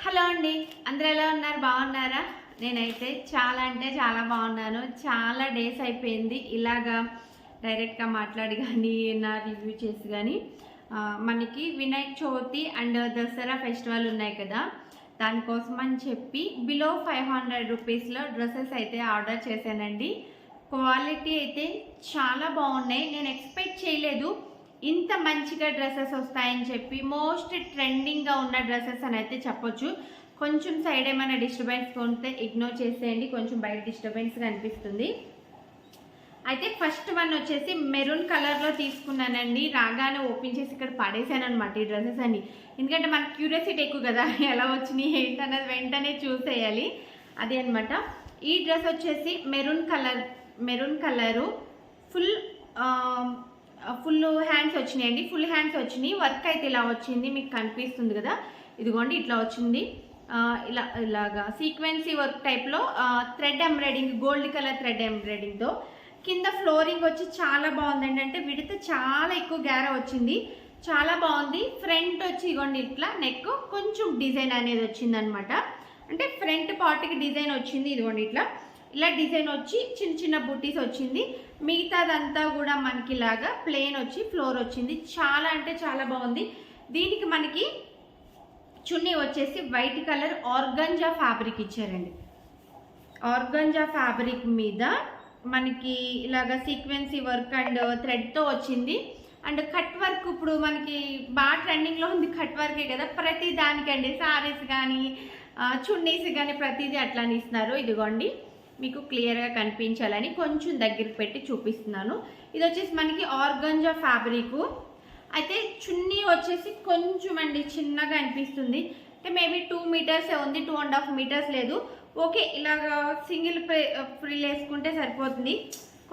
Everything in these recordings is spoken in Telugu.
హలో అండి, అందరూ ఎలా ఉన్నారు? బాగున్నారా? నేనైతే చాలా అంటే చాలా బాగున్నాను. చాలా డేస్ అయిపోయింది ఇలాగా డైరెక్ట్గా మాట్లాడి కానీ నా రివ్యూ చేసి కానీ. మనకి వినాయక చవితి అండ్ దసరా ఫెస్టివల్ ఉన్నాయి కదా, దానికోసం అని చెప్పి బిలో 500 రూపీస్లో డ్రెస్సెస్ అయితే ఆర్డర్ చేశానండి. క్వాలిటీ అయితే చాలా బాగున్నాయి. నేను ఎక్స్పెక్ట్ చేయలేదు ఇంత మంచిగా డ్రెస్సెస్ వస్తాయని చెప్పి. మోస్ట్ ట్రెండింగ్గా ఉన్న డ్రెస్సెస్ అని అయితే చెప్పొచ్చు. కొంచెం సైడ్ ఏమైనా డిస్టర్బెన్స్ ఉంటే ఇగ్నోర్ చేసేయండి, కొంచెం బయట డిస్టర్బెన్స్గా అనిపిస్తుంది. అయితే ఫస్ట్ వన్ వచ్చేసి మెరూన్ కలర్లో తీసుకున్నానండి. రాగానే ఓపెన్ చేసి ఇక్కడ పడేసాను అనమాట ఈ డ్రెస్సెస్ అన్ని. ఎందుకంటే మనకు క్యూరియాసిటీ ఎక్కువ కదా, ఎలా వచ్చినాయి ఏంటన్నది వెంటనే చూసేయాలి. అదే అనమాట. ఈ డ్రెస్ వచ్చేసి మెరూన్ కలరు ఫుల్ హ్యాండ్స్ వచ్చినాయండి. ఫుల్ హ్యాండ్స్ వచ్చినాయి. వర్క్ అయితే ఇలా వచ్చింది, మీకు కనిపిస్తుంది కదా, ఇదిగోండి ఇట్లా వచ్చింది. ఇలాగా సీక్వెన్సీ వర్క్ టైప్లో thread embroidering, gold colour thread ఎంబ్రాయిడింగ్తో. కింద ఫ్లోరింగ్ వచ్చి చాలా బాగుందండి. అంటే విడత చాలా ఎక్కువ గ్యారా వచ్చింది, చాలా బాగుంది. ఫ్రంట్ వచ్చి ఇగోండి ఇట్లా నెక్ కొంచెం డిజైన్ అనేది వచ్చిందనమాట. అంటే ఫ్రంట్ పార్ట్కి డిజైన్ వచ్చింది, ఇదిగోండి ఇలా డిజైన్ వచ్చి చిన్న చిన్న బుటీస్ వచ్చింది. మిగతాదంతా కూడా మనకి ఇలాగా ప్లెయిన్ వచ్చి ఫ్లోర్ వచ్చింది. చాలా అంటే చాలా బాగుంది. దీనికి మనకి చున్నీ వచ్చేసి వైట్ కలర్ ఆర్గంజా ఫ్యాబ్రిక్ ఇచ్చారండి. ఆర్గంజా ఫ్యాబ్రిక్ మీద మనకి ఇలాగ సీక్వెన్సీ వర్క్ అండ్ థ్రెడ్తో వచ్చింది. అండ్ కట్ వర్క్ ఇప్పుడు మనకి బాగా ట్రెండింగ్లో ఉంది, కట్ వర్కే కదా. ప్రతి దానికండి సారీస్ కానీ చున్నీస్ కానీ ప్రతిదీ అట్లానే ఇస్తున్నారు. ఇదిగోండి మీకు క్లియర్గా కనిపించాలని కొంచెం దగ్గరికి పెట్టి చూపిస్తున్నాను. ఇది వచ్చేసి మనకి ఆర్గంజా ఫ్యాబ్రిక్. అయితే చున్నీ వచ్చేసి కొంచెం అండి చిన్నగా అనిపిస్తుంది. అంటే మేబీ 2 మీటర్సే ఉంది, 2.5 మీటర్స్ లేదు. ఓకే, ఇలాగా సింగిల్ ఫ్రిల్ వేసుకుంటే సరిపోతుంది.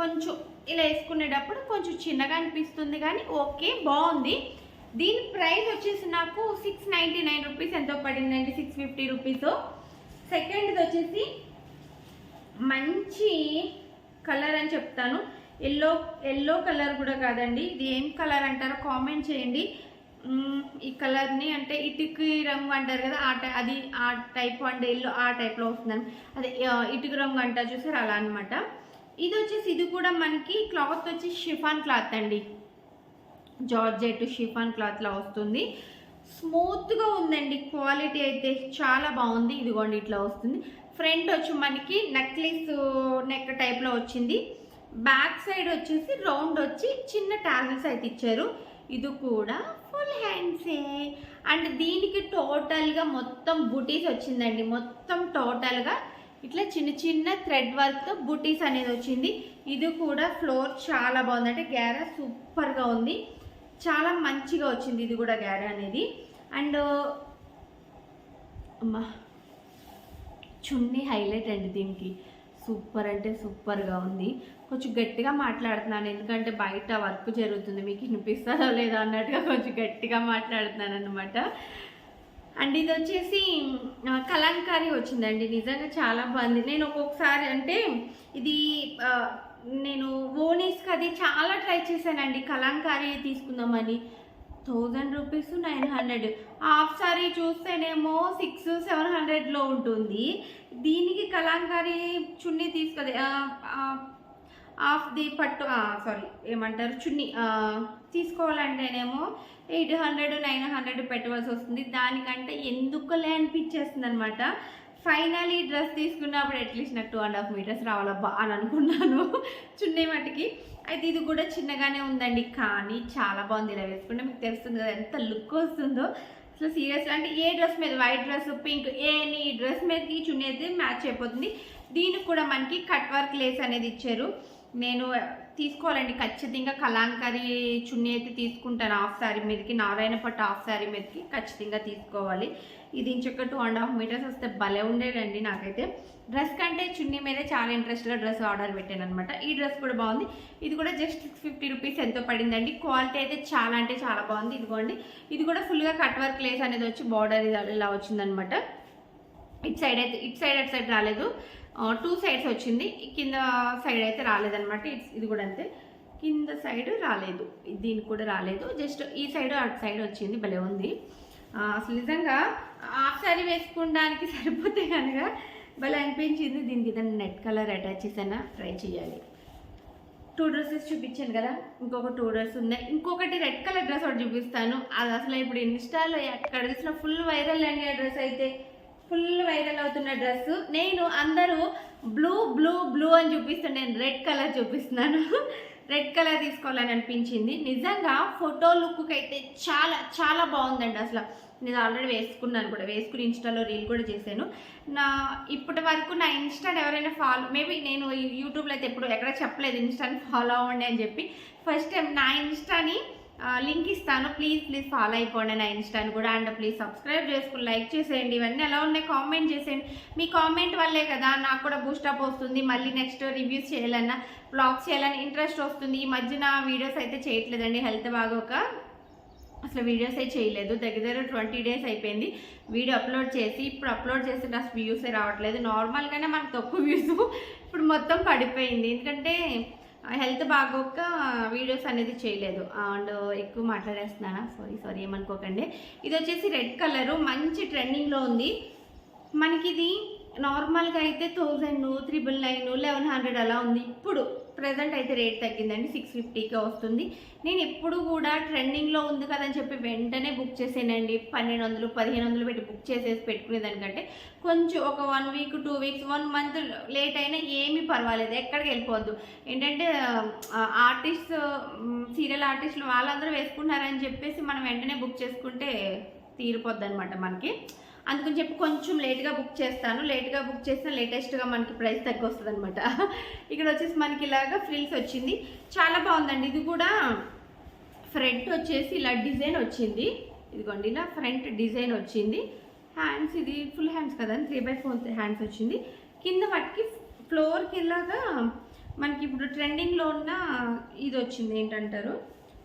కొంచెం ఇలా వేసుకునేటప్పుడు కొంచెం చిన్నగా అనిపిస్తుంది కానీ ఓకే, బాగుంది. దీని ప్రైస్ వచ్చేసి నాకు 699 రూపీస్ ఎంతో పడిందండి, 650 రూపీస్. సెకండ్ది వచ్చేసి మంచి కలర్ అని చెప్తాను. ఎల్లో కలర్ కూడా కాదండి, ఇది ఏం కలర్ అంటారో కామెంట్ చేయండి. ఈ కలర్ని అంటే ఇటుక రంగు అంటారు కదా, అది ఆ టైప్ అండ్ ఎల్లో ఆ టైప్లో వస్తుందని. అదే ఇటుక రంగు అంటారు చూసారు, అలా అనమాట. ఇది వచ్చేసి ఇది కూడా మనకి క్లాత్ వచ్చి షిఫాన్ క్లాత్ అండి, జార్జెట్ షిఫాన్ క్లాత్లా వస్తుంది. స్మూత్గా ఉందండి, క్వాలిటీ అయితే చాలా బాగుంది. ఇదిగోండి ఇట్లా వస్తుంది. ఫ్రంట్ వచ్చి మనకి నెక్లెస్ నెక్ టైప్లో వచ్చింది. బ్యాక్ సైడ్ వచ్చేసి రౌండ్ వచ్చి చిన్న టాజిల్స్ అయితే ఇచ్చారు. ఇది కూడా ఫుల్ హ్యాండ్సే. అండ్ దీనికి టోటల్గా మొత్తం బుటీస్ వచ్చిందండి. మొత్తం టోటల్గా ఇట్లా చిన్న చిన్న థ్రెడ్ వర్క్తో బుటీస్ అనేది వచ్చింది. ఇది కూడా ఫ్లోర్ చాలా బాగుంది, అంటే గ్యారా సూపర్గా ఉంది, చాలా మంచిగా వచ్చింది ఇది కూడా గ్యారా అనేది. అండ్ అమ్మా చున్నీ హైలైట్ అండి, దీనికి సూపర్ అంటే సూపర్గా ఉంది. కొంచెం గట్టిగా మాట్లాడుతున్నాను ఎందుకంటే బయట వర్క్ జరుగుతుంది, మీకు వినిపిస్తుందో లేదో అన్నట్టుగా కొంచెం గట్టిగా మాట్లాడుతున్నాను అనమాట. అండ్ ఇది వచ్చేసి కలంకారీ వచ్చిందండి, నిజంగా చాలా బాగుంది. నేను ఒక్కొక్కసారి అంటే ఇది నేను ఓనీస్కి అది చాలా ట్రై చేశానండి, కలంకారీ తీసుకుందామని. 1000 రూపీస్ 900. హాఫ్ సారీ చూస్తేనేమో 600-700లో ఉంటుంది. దీనికి కలంకారీ చున్నీ తీసుకొని హాఫ్ ది పట్టు ఏమంటారు చున్నీ తీసుకోవాలంటేనేమో 800-900 పెట్టవలసి వస్తుంది. దానికంటే ఎందుకులే అనిపించేస్తుంది అనమాట. ఫైనలీ డ్రెస్ తీసుకున్నప్పుడు అట్లీస్ట్ నాకు 2.5 మీటర్స్ రావాలబ్బా అని అనుకున్నాను చున్నీ మటుకి. అయితే ఇది కూడా చిన్నగానే ఉందండి, కానీ చాలా బాగుంది. ఇలా వేసుకుంటే మీకు తెలుస్తుంది కదా ఎంత లుక్ వస్తుందో అసలు. సీరియస్లీ అంటే ఏ డ్రెస్ మీద, white dress, pink, any dress మీదకి చున్నీ అయితే మ్యాచ్ అయిపోతుంది. దీనికి కూడా మనకి కట్ వర్క్ లేస్ అనేది ఇచ్చారు. నేను తీసుకోవాలండి ఖచ్చితంగా కలంకారీ చున్నీ అయితే తీసుకుంటాను. హాఫ్ శారీ మీదకి, నారాయణ పట్టు హాఫ్ శారీ మీదకి ఖచ్చితంగా తీసుకోవాలి. ఇది ఇంకొక 2.5 మీటర్స్ వస్తే భలే ఉండేదండి. నాకైతే డ్రెస్ కంటే చున్నీ మీదే చాలా ఇంట్రెస్ట్గా డ్రెస్ ఆర్డర్ పెట్టాను అనమాట. ఈ డ్రెస్ కూడా బాగుంది. ఇది కూడా జస్ట్ 650 రూపీస్ ఎంతో పడిందండి. క్వాలిటీ అయితే చాలా అంటే చాలా బాగుంది. ఇదిగోండి ఇది కూడా ఫుల్గా కట్ వర్క్ లేస్ అనేది వచ్చి బార్డర్ ఇలా వచ్చిందనమాట. ఇటు సైడ్ అటు సైడ్ రాలేదు, 2 సైడ్స్ వచ్చింది. కింద సైడ్ అయితే రాలేదనమాట. ఇది కూడా అంతే, కింద సైడ్ రాలేదు, దీనికి కూడా రాలేదు, జస్ట్ ఈ సైడ్ అటు సైడ్ వచ్చింది. భలే ఉంది. అసలు నిజంగా హాఫ్ సారీ వేసుకోవడానికి సరిపోతే కనుక భలే అనిపించింది. దీనికి ఏదైనా నెట్ కలర్ అటాచ్ చేసైనా ట్రై చేయాలి. 2 డ్రెస్సెస్ చూపించాను కదా, ఇంకొక 2 డ్రెస్ ఉన్నాయి. ఇంకొకటి రెడ్ కలర్ డ్రెస్ ఒకటి చూపిస్తాను. అది అసలు ఇప్పుడు ఇన్స్టాలో ఎక్కడ చూసినా ఫుల్ వైరల్ అండి. ఆ డ్రెస్ అయితే ఫుల్ వైరల్ అవుతున్న డ్రెస్. నేను అందరూ బ్లూ బ్లూ బ్లూ అని చూపిస్తుంటే నేను రెడ్ కలర్ చూపిస్తున్నాను. రెడ్ కలర్ తీసుకోవాలని అనిపించింది. నిజంగా ఫోటో లుక్కి అయితే చాలా చాలా బాగుందండి. అసలు నేను ఆల్రెడీ వేసుకున్నాను కూడా, వేసుకుని ఇన్స్టాలో రీల్ కూడా చేశాను. ఇప్పటి వరకు నా ఇన్స్టాని ఎవరైనా మేబీ నేను యూట్యూబ్లో అయితే ఎప్పుడు ఎక్కడ చెప్పలేదు ఇన్స్టాని ఫాలో అవ్వండి అని చెప్పి. ఫస్ట్ టైం నా ఇన్స్టాని లింక్ ఇస్తాను, ప్లీజ్ ఫాలో అయిపోండి నా ఇన్స్టాని కూడా. అండ్ ప్లీజ్ సబ్స్క్రైబ్ చేసుకుని లైక్ చేసేయండి. ఇవన్నీ ఎలా ఉన్నాయి కామెంట్ చేసేయండి. మీ కామెంట్ వల్లే కదా నాకు కూడా బూస్టప్ వస్తుంది. మళ్ళీ నెక్స్ట్ రివ్యూస్ చేయాలన్నా వ్లాగ్స్ చేయాలని ఇంట్రెస్ట్ వస్తుంది. ఈ మధ్యన వీడియోస్ అయితే చేయట్లేదండి, హెల్త్ బాగోక అసలు వీడియోస్ అయితే చేయలేదు. దగ్గర 20 డేస్ అయిపోయింది వీడియో అప్లోడ్ చేసి. ఇప్పుడు అప్లోడ్ చేస్తే అసలు వ్యూసే రావట్లేదు. నార్మల్గానే మనకు తక్కువ వ్యూస్, ఇప్పుడు మొత్తం పడిపోయింది. ఎందుకంటే హెల్త్ బాగోక వీడియోస్ అనేది చేయలేదు. అండ్ ఎక్కువ మాట్లాడేస్తున్నానా, సారీ ఏమనుకోకండి. ఇది వచ్చేసి రెడ్ కలరు, మంచి ట్రెండింగ్లో ఉంది. మనకి ఇది నార్మల్గా అయితే 1000, 999, 1100 అలా ఉంది. ఇప్పుడు ప్రజెంట్ అయితే రేట్ తగ్గిందండి, 650కే వస్తుంది. నేను ఎప్పుడు కూడా ట్రెండింగ్లో ఉంది కదని చెప్పి వెంటనే బుక్ చేసానండి. 1200, 1500 పెట్టి బుక్ చేసేసి పెట్టుకునేదానికంటే కొంచెం ఒక 1 వీక్, 2 వీక్స్, 1 మంత్ లేట్ అయినా ఏమీ పర్వాలేదు, ఎక్కడికి వెళ్ళిపోవద్దు. ఏంటంటే ఆర్టిస్ట్, సీరియల్ ఆర్టిస్టులు వాళ్ళందరూ వేసుకుంటున్నారని చెప్పేసి మనం వెంటనే బుక్ చేసుకుంటే తీరిపోద్ది అనమాట మనకి. అందుకని చెప్పి కొంచెం లేట్గా బుక్ చేస్తాను. లేట్గా బుక్ చేస్తే లేటెస్ట్గా మనకి ప్రైస్ తక్కువ వస్తుంది అనమాట. ఇక్కడ వచ్చేసి మనకి ఇలాగా ఫ్రిల్స్ వచ్చింది, చాలా బాగుందండి. ఇది కూడా ఫ్రంట్ వచ్చేసి ఇలా డిజైన్ వచ్చింది, ఇదిగోండి ఇలా ఫ్రంట్ డిజైన్ వచ్చింది. హ్యాండ్స్ ఇది ఫుల్ హ్యాండ్స్ కదా, 3/4 హ్యాండ్స్ వచ్చింది. కింద వాటికి ఫ్లోర్కి ఇలాగా మనకి ఇప్పుడు ట్రెండింగ్లో ఉన్న ఇది వచ్చింది, ఏంటంటారు,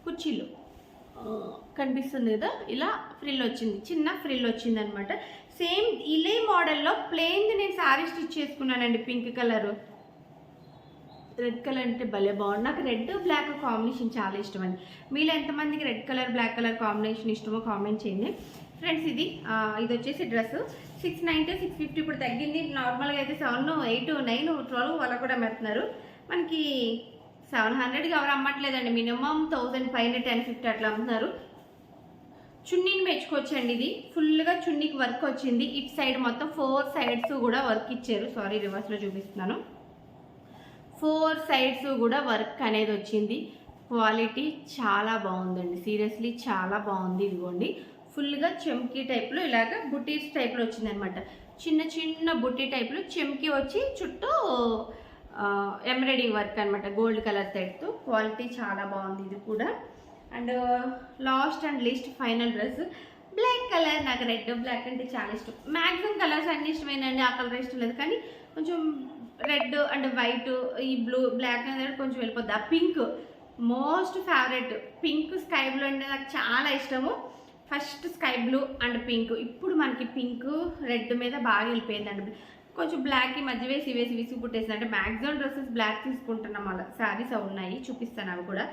కుర్చీలు కనిపిస్తుంది కదా, ఇలా ఫ్రిల్ వచ్చింది, చిన్న ఫ్రిల్ వచ్చింది అనమాట. సేమ్ ఇలే మోడల్లో ప్లెయిన్ది నేను శారీ స్టిచ్ చేసుకున్నానండి, పింక్ కలరు. రెడ్ కలర్ అంటే భలే బాగుంది. నాకు రెడ్ బ్లాక్ కాంబినేషన్ చాలా ఇష్టం అండి. మీలో ఎంతమందికి red colour black colour combination ఇష్టమో కామెంట్ చేయండి ఫ్రెండ్స్. ఇది వచ్చేసి డ్రెస్ 690, 650 ఇప్పుడు తగ్గింది. నార్మల్గా అయితే 7, 8, 9, 12 అలా కూడా అమ్ముతున్నారు. మనకి 700కి ఎవరు అమ్మట్లేదండి, మినిమం 1000 పైన 1050 అట్లా అమ్ముతున్నారు. చున్నీని మెచ్చుకోవచ్చండి. ఇది ఫుల్గా చున్నీకి వర్క్ వచ్చింది. ఇటు సైడ్ మొత్తం 4 సైడ్స్ కూడా వర్క్ ఇచ్చారు. సారీ రివర్స్లో చూపిస్తున్నాను. 4 సైడ్స్ కూడా వర్క్ అనేది వచ్చింది. క్వాలిటీ చాలా బాగుందండి, సీరియస్లీ చాలా బాగుంది. ఇదిగోండి ఫుల్గా చెమ్కీ టైప్లో ఇలాగ బుటీస్ టైప్లో వచ్చిందనమాట. చిన్న చిన్న బుటీ టైప్లో చెమ్కీ వచ్చి చుట్టూ ఎంబ్రాయిడింగ్ వర్క్ అనమాట, గోల్డ్ కలర్ థ్రెడ్తో. క్వాలిటీ చాలా బాగుంది ఇది కూడా. And last and least final dress black colour. నాకు రెడ్ బ్లాక్ అంటే చాలా ఇష్టం. మ్యాక్సిమం కలర్స్ అన్ని ఇష్టమేనండి, ఆ కలర్ ఇష్టం లేదు. కానీ కొంచెం రెడ్ అండ్ వైట్, ఈ బ్లూ బ్లాక్ అనేది కొంచెం వెళ్ళిపోద్ది. ఆ pink most favourite, pink sky blue అంటే నాకు చాలా ఇష్టము. First sky blue and pink. ఇప్పుడు మనకి పింక్ రెడ్ మీద బాగా వెళ్ళిపోయిందండి. కొంచెం బ్లాక్ ఈ మధ్య వేసి విసిగి పుట్టేసింది. అంటే మ్యాక్సిమం డ్రెస్సెస్ బ్లాక్ తీసుకుంటున్నాం. అలా శారీస్ ఉన్నాయి, చూపిస్తాను. అవి కూడా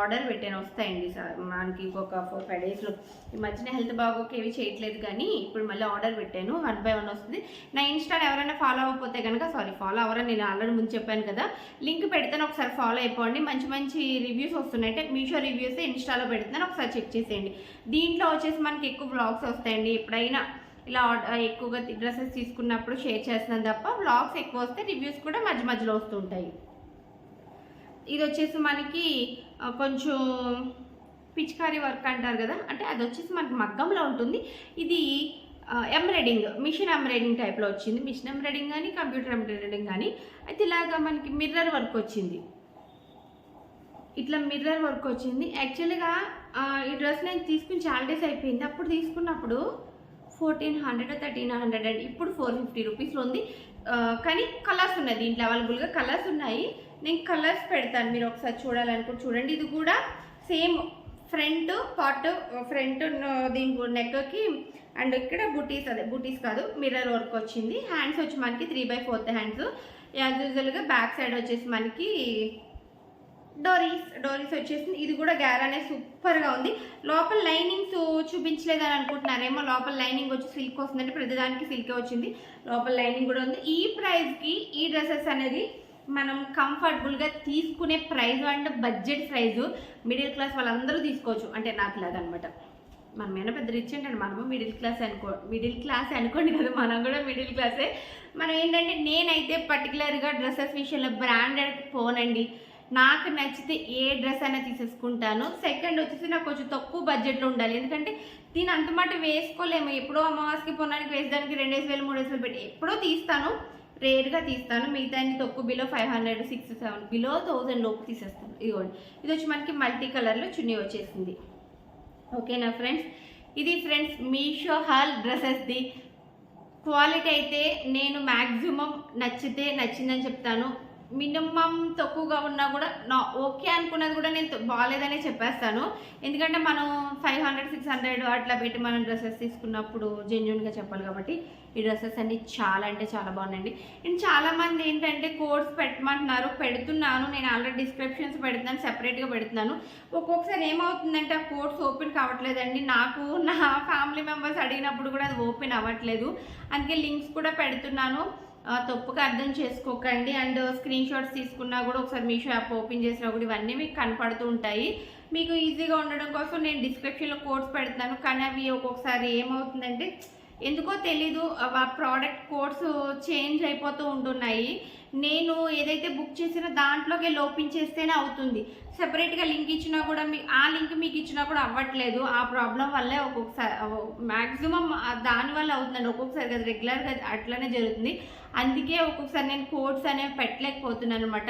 ఆర్డర్ పెట్టాను, వస్తాయండి సార్ మనకి ఇంకొక 4-5 డేస్లో. ఈ మధ్యన హెల్త్ బాగోక ఏవి చేయట్లేదు, కానీ ఇప్పుడు మళ్ళీ ఆర్డర్ పెట్టాను. 1 by 1 వస్తుంది. నా ఇన్స్టాని ఎవరైనా ఫాలో అవ్వకపోతే కనుక, ఫాలో అవ్వరని నేను ఆల్రెడీ ముందు చెప్పాను కదా, లింక్ పెడతాను, ఒకసారి ఫాలో అయిపోండి. మంచి మంచి రివ్యూస్ వస్తున్నాయి. అంటే మీషో రివ్యూస్ ఇన్స్టాలో పెడుతున్నాను, ఒకసారి చెక్ చేసేయండి. దీంట్లో వచ్చేసి మనకి ఎక్కువ వ్లాగ్స్ వస్తాయండి. ఎప్పుడైనా ఇలా ఎక్కువగా డ్రెస్సెస్ తీసుకున్నప్పుడు షేర్ చేస్తున్నాను తప్ప, వ్లాగ్స్ ఎక్కువ వస్తే రివ్యూస్ కూడా మధ్య మధ్యలో వస్తుంటాయి. ఇది వచ్చేసి మనకి కొంచెం పిచికారీ వర్క్ అంటారు కదా, అంటే అది వచ్చేసి మనకి మగ్గంలో ఉంటుంది. ఇది ఎంబ్రాయిడింగ్, మిషన్ ఎంబ్రాయిడింగ్ టైప్లో వచ్చింది. మిషన్ ఎంబ్రాయిడింగ్ కానీ కంప్యూటర్ ఎంబ్రాయిడింగ్ కానీ. అయితే ఇలాగా మనకి మిర్రర్ వర్క్ వచ్చింది, ఇట్లా మిర్రర్ వర్క్ వచ్చింది. యాక్చువల్గా ఈ డ్రెస్ నేను తీసుకుని చాలా డేస్ అయిపోయింది. అప్పుడు తీసుకున్నప్పుడు 1400, 1300 అండి. ఇప్పుడు 450 రూపీస్లో ఉంది. కానీ కలర్స్ ఉన్నాయి దీంట్లో, అవైలబుల్గా కలర్స్ ఉన్నాయి. నేను కలర్స్ పెడతాను, మీరు ఒకసారి చూడాలనుకుంటే చూడండి. ఇది కూడా సేమ్ ఫ్రంట్ పార్ట్, ఫ్రంట్ దీని నెక్కి అండ్ ఇక్కడ బూటీస్ కాదు, మిర్రర్ వర్క్ వచ్చింది. హ్యాండ్స్ వచ్చి మనకి 3/4 హ్యాండ్స్. యాజ్ యూజువల్గా బ్యాక్ సైడ్ వచ్చేసి మనకి డోరీస్ వచ్చేసింది. ఇది కూడా గ్యారానే సూపర్గా ఉంది. లోపల లైనింగ్స్ చూపించలేదని అనుకుంటున్నారేమో, లోపల లైనింగ్ వచ్చి సిల్క్ వస్తుందంటే ప్రతిదానికి సిల్కే వచ్చింది, లోపల లైనింగ్ కూడా ఉంది. ఈ ప్రైస్కి ఈ డ్రెస్సెస్ అనేది మనం కంఫర్టబుల్గా తీసుకునే ప్రైస్ అంటే బడ్జెట్ ప్రైజు, మిడిల్ క్లాస్ వాళ్ళందరూ తీసుకోవచ్చు. అంటే నాకు ఇలాగనమాట, మనమేనా పెద్ద రిచ్ అంటే మనము మిడిల్ క్లాస్ అనుకోండి కదా, మనం కూడా మిడిల్ క్లాసే. మనం ఏంటంటే నేనైతే పర్టికులర్గా డ్రెస్సెస్ విషయంలో బ్రాండెడ్ పోనండి, నాకు నచ్చితే ఏ డ్రెస్ అయినా తీసేసుకుంటాను. సెకండ్ వచ్చేసి నాకు కొంచెం తక్కువ బడ్జెట్లో ఉండాలి, ఎందుకంటే దీని అంత మాట వేసుకోలేము. ఎప్పుడో అమావాస్యకి పొన్నానికి వేసేదానికి 2000 3000 పెట్టి ఎప్పుడో తీస్తాను, రేర్గా తీస్తాను. మిగతా తక్కువ బిలో 500 6 7 బిలో 1000 లోపు తీసేస్తాను. ఇదిగోండి, ఇది వచ్చి మనకి మల్టీ కలర్లో చున్నీ వచ్చేసింది. ఓకేనా ఫ్రెండ్స్, ఇది ఫ్రెండ్స్ మీషో హాల్ డ్రెస్సెస్ది క్వాలిటీ. అయితే నేను మ్యాక్సిమం నచ్చిందని చెప్తాను. మినిమం తక్కువగా ఉన్నా కూడా ఓకే అనుకున్నది కూడా నేను బాగాలేదనే చెప్పేస్తాను. ఎందుకంటే మనం 500 600 అట్లా పెట్టి మనం డ్రెస్సెస్ తీసుకున్నప్పుడు జెన్యున్గా చెప్పాలి కాబట్టి ఈ డ్రెస్సెస్ అన్ని చాలా అంటే చాలా బాగున్నాయండి. అండ్ చాలామంది ఏంటంటే కోడ్స్ పెట్టమంటున్నారు, పెడుతున్నాను. నేను ఆల్రెడీ డిస్క్రిప్షన్స్ పెడుతున్నాను, సెపరేట్గా పెడుతున్నాను. ఒక్కొక్కసారి ఏమవుతుందంటే ఆ కోడ్స్ ఓపెన్ కావట్లేదండి. నాకు నా ఫ్యామిలీ మెంబర్స్ అడిగినప్పుడు కూడా అది ఓపెన్ అవ్వట్లేదు. అందుకే లింక్స్ కూడా పెడుతున్నాను, తప్పుగా అర్థం చేసుకోకండి. అండ్ స్క్రీన్ షాట్స్ తీసుకున్నా కూడా ఒకసారి మీషో యాప్ ఓపెన్ చేసినా కూడా ఇవన్నీ మీకు కనపడుతూ ఉంటాయి. మీకు ఈజీగా ఉండడం కోసం నేను డిస్క్రిప్షన్లో కోడ్స్ పెడతాను. కానీ అవి ఒక్కొక్కసారి ఏమవుతుందంటే ఎందుకో తెలీదు, ఆ ప్రోడక్ట్ కోడ్స్ చేంజ్ అయిపోతూ ఉంటున్నాయి. నేను ఏదైతే బుక్ చేసినా దాంట్లోకి ఓపెన్ చేస్తేనే అవుతుంది. సెపరేట్గా లింక్ ఇచ్చినా కూడా ఆ లింక్ మీకు ఇచ్చినా కూడా అవ్వట్లేదు. ఆ ప్రాబ్లం వల్లే ఒక్కొక్కసారి మ్యాక్సిమం దానివల్ల అవుతుందండి. ఒక్కొక్కసారి కదా రెగ్యులర్గా అట్లనే జరుగుతుంది. అందుకే ఒక్కొక్కసారి నేను కోడ్స్ అనేవి పెట్టలేకపోతున్నాను అనమాట.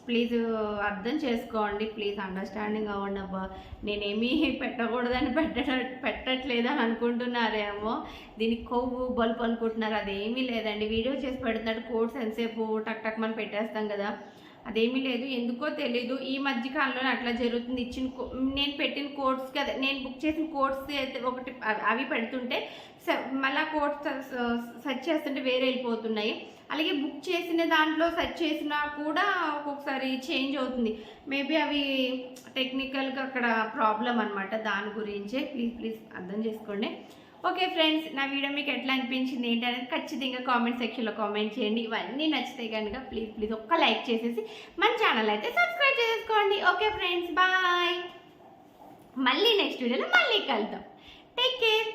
ప్లీజ్ అర్థం చేసుకోండి, ప్లీజ్ అండర్స్టాండింగ్ అవ్వండి. అబ్బా నేనేమీ పెట్టకూడదని పెట్టట్లేదని అనుకుంటున్నారేమో, దీనికి కొవ్వు బల్బు అనుకుంటున్నారు. అదేమీ లేదండి, వీడియో చేసి పెడుతున్నాడు. కోడ్స్ ఎంతసేపు టక్ టక్ మనం పెట్టేస్తాం కదా, అదేమీ లేదు. ఎందుకో తెలీదు, ఈ మధ్యకాలంలో అట్లా జరుగుతుంది. నేను పెట్టిన కోడ్స్కి అదే నేను బుక్ చేసిన కోడ్స్ అయితే ఒకటి అవి పెడుతుంటే మళ్ళీ కోడ్స్ సెర్చ్ చేస్తుంటే వేరే వెళ్ళిపోతున్నాయి. అలాగే బుక్ చేసిన దాంట్లో సెర్చ్ చేసినా కూడా ఒక్కొక్కసారి చేంజ్ అవుతుంది. మేబీ అవి టెక్నికల్గా అక్కడ ప్రాబ్లం అనమాట, దాని గురించే. ప్లీజ్ అర్థం చేసుకోండి. ఓకే ఫ్రెండ్స్, నా వీడియో మీకు ఎట్లా అనిపించింది ఏంటనేది ఖచ్చితంగా కామెంట్ సెక్షన్లో కామెంట్ చేయండి. ఇవన్నీ నచ్చితే కనుక ప్లీజ్ ఒక్క లైక్ చేసేసి మన ఛానల్ అయితే సబ్స్క్రైబ్ చేసుకోండి. Okay friends, bye. మళ్ళీ నెక్స్ట్ వీడియోలో మళ్ళీ కలుద్దాం. Take care.